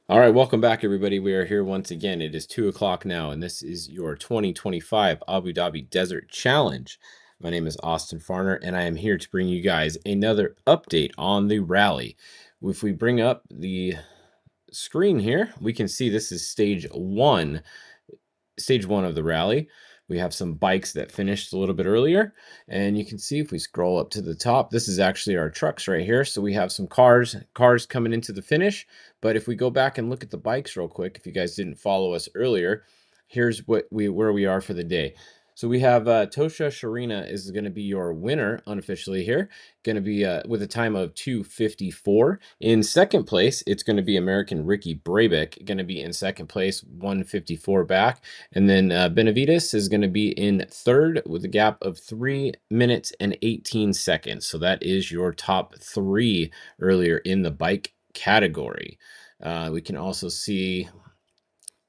All right, welcome back, everybody. We are here once again. It is 2 o'clock now, and this is your 2025 Abu Dhabi Desert Challenge. My name is Austin Farner, and I am here to bring you guys another update on the rally. If we bring up the screen here, we can see this is stage one of the rally. We have some bikes that finished a little bit earlier, and you can see if we scroll up to the top, this is actually our trucks right here. So we have some cars coming into the finish. But if we go back and look at the bikes real quick, if you guys didn't follow us earlier, here's where we are for the day. So we have Tosha Sharina is going to be your winner unofficially here, going to be with a time of 2:54. In second place, it's going to be American Ricky Brabeck, going to be in second place, 1:54 back. And then Benavides is going to be in third with a gap of 3 minutes and 18 seconds. So that is your top three earlier in the bike category. We can also see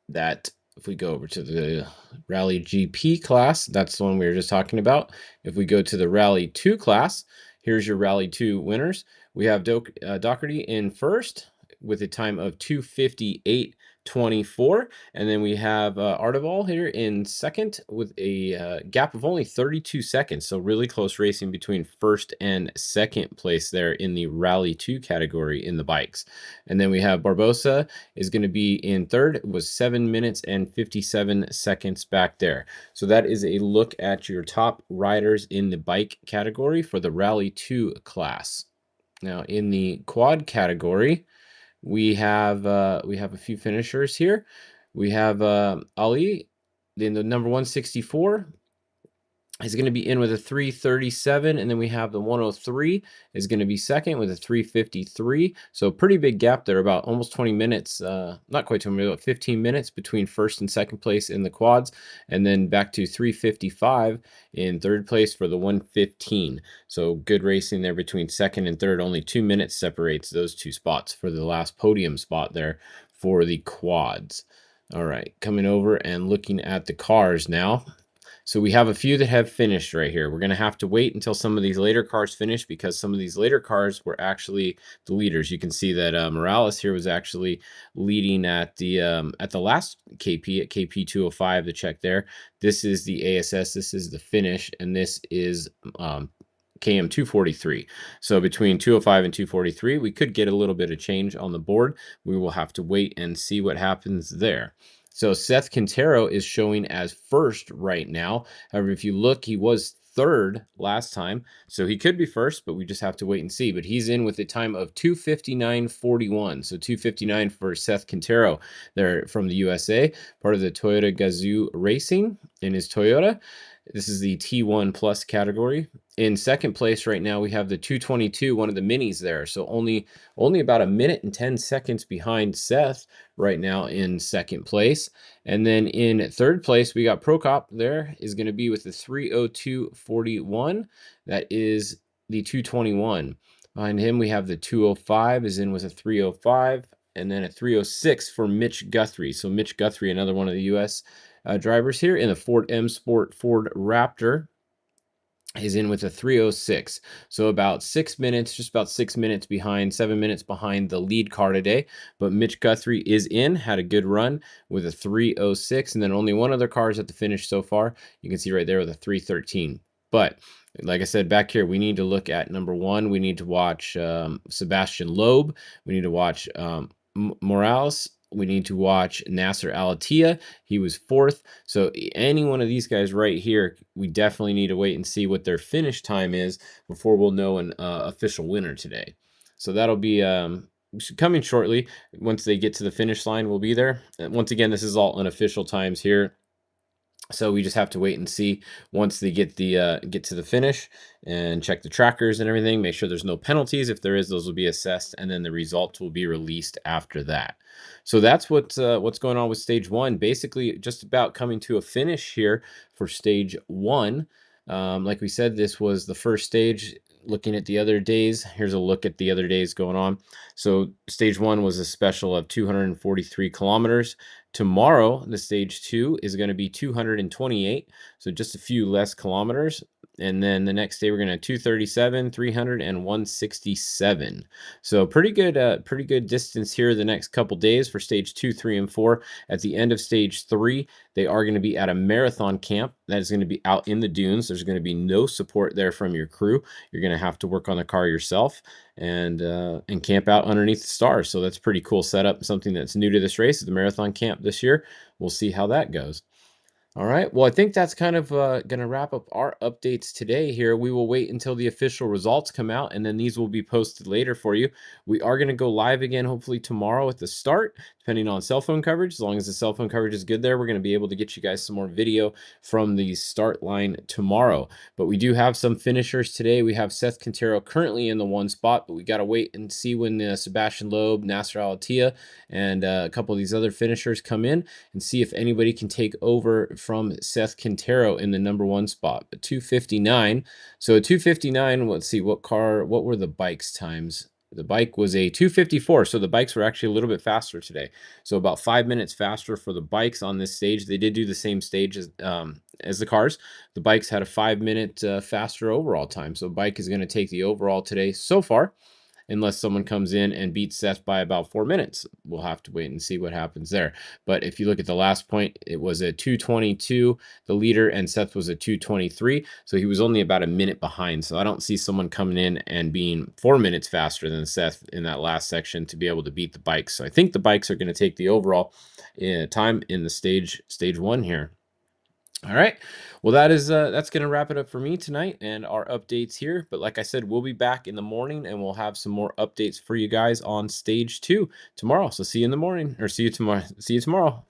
that if we go over to the Rally GP class, that's the one we were just talking about. If we go to the Rally 2 class, here's your Rally 2 winners. We have Doherty in first with a time of 2:58.24, and then we have Ardeval here in second with a gap of only 32 seconds. So really close racing between first and second place there in the Rally 2 category in the bikes. And then we have Barbosa is going to be in third. It was 7 minutes and 57 seconds back there. So that is a look at your top riders in the bike category for the Rally 2 class. Now in the quad category, we have a few finishers here. We have Ali in the number 164 is going to be in with a 3:37, and then we have the 103 is going to be second with a 3:53. So pretty big gap there, about almost 20 minutes, not quite 20 minutes, about 15 minutes between first and second place in the quads, and then back to 3:55 in third place for the 115. So good racing there between second and third. Only 2 minutes separates those two spots for the last podium spot there for the quads. All right, coming over and looking at the cars now. So we have a few that have finished right here. We're going to have to wait until some of these later cars finish because some of these later cars were actually the leaders. You can see that Morales here was actually leading at the last KP at KP 205. The check there. This is the ASS. This is the finish, and this is KM 243. So between 205 and 243, we could get a little bit of change on the board. We will have to wait and see what happens there. So Seth Quintero is showing as first right now. However, if you look, he was third last time, so he could be first, but we just have to wait and see. But he's in with a time of 2:59.41. So 2:59 for Seth Quintero there from the USA, part of the Toyota Gazoo Racing in his Toyota. This is the T1 Plus category. In second place right now, we have the 222, one of the minis there. So only about a minute and 10 seconds behind Seth right now in second place. And then in third place, we got Prokop there is going to be with the 3:02.41. That is the 221. Behind him, we have the 205 is in with a 3:05, and then a 3:06 for Mitch Guthrie. So Mitch Guthrie, another one of the U.S. Drivers here in the Ford M Sport Ford Raptor, is in with a 3:06. So about 6 minutes, just about 6 minutes behind, 7 minutes behind the lead car today. But Mitch Guthrie is in, had a good run with a 3:06, and then only one other car is at the finish so far. You can see right there with a 3:13. But like I said, back here, we need to look at number one. We need to watch Sebastian Loeb. We need to watch Morales. We need to watch Nasser Al-Attiyah. He was fourth. So any one of these guys right here, we definitely need to wait and see what their finish time is before we'll know an official winner today. So that'll be coming shortly. Once they get to the finish line, we'll be there. Once again, this is all unofficial times here. So we just have to wait and see once they get to the finish and check the trackers and everything, make sure there's no penalties. If there is, those will be assessed, and then the results will be released after that. So that's what's going on with stage one. Basically, just about coming to a finish here for stage one. Like we said, this was the first stage. Looking at the other days, here's a look at the other days going on. So stage one was a special of 243 kilometers. Tomorrow, the stage two is going to be 228, so just a few less kilometers. And then the next day we're gonna 237, 300, and 167. So pretty good distance here the next couple days for stage 2, 3, and 4. At the end of stage 3, they are going to be at a marathon camp that is going to be out in the dunes. There's going to be no support there from your crew. You're going to have to work on the car yourself and camp out underneath the stars. So that's pretty cool setup. Something that's new to this race is the marathon camp this year. We'll see how that goes. All right. Well, I think that's kind of going to wrap up our updates today here. We will wait until the official results come out, and then these will be posted later for you. We are going to go live again, hopefully tomorrow at the start, depending on cell phone coverage. As long as the cell phone coverage is good there, we're going to be able to get you guys some more video from the start line tomorrow. But we do have some finishers today. We have Seth Quintero currently in the 1 spot, but we got to wait and see when Sebastian Loeb, Nasser Al-Attiyah, and a couple of these other finishers come in and see if anybody can take over from Seth Quintero in the number 1 spot. A 259. So a 259, let's see, what were the bikes times? The bike was a 254, so the bikes were actually a little bit faster today. So about 5 minutes faster for the bikes on this stage. They did do the same stage as the cars. The bikes had a 5-minute faster overall time. So bike is going to take the overall today so far, unless someone comes in and beats Seth by about 4 minutes. We'll have to wait and see what happens there. But if you look at the last point, it was a 222, the leader, and Seth was a 223. So he was only about a minute behind. So I don't see someone coming in and being 4 minutes faster than Seth in that last section to be able to beat the bikes. So I think the bikes are going to take the overall time in the stage 1 here. All right. Well, that's going to wrap it up for me tonight and our updates here. But like I said, we'll be back in the morning and we'll have some more updates for you guys on stage 2 tomorrow. So see you in the morning, or see you tomorrow. See you tomorrow.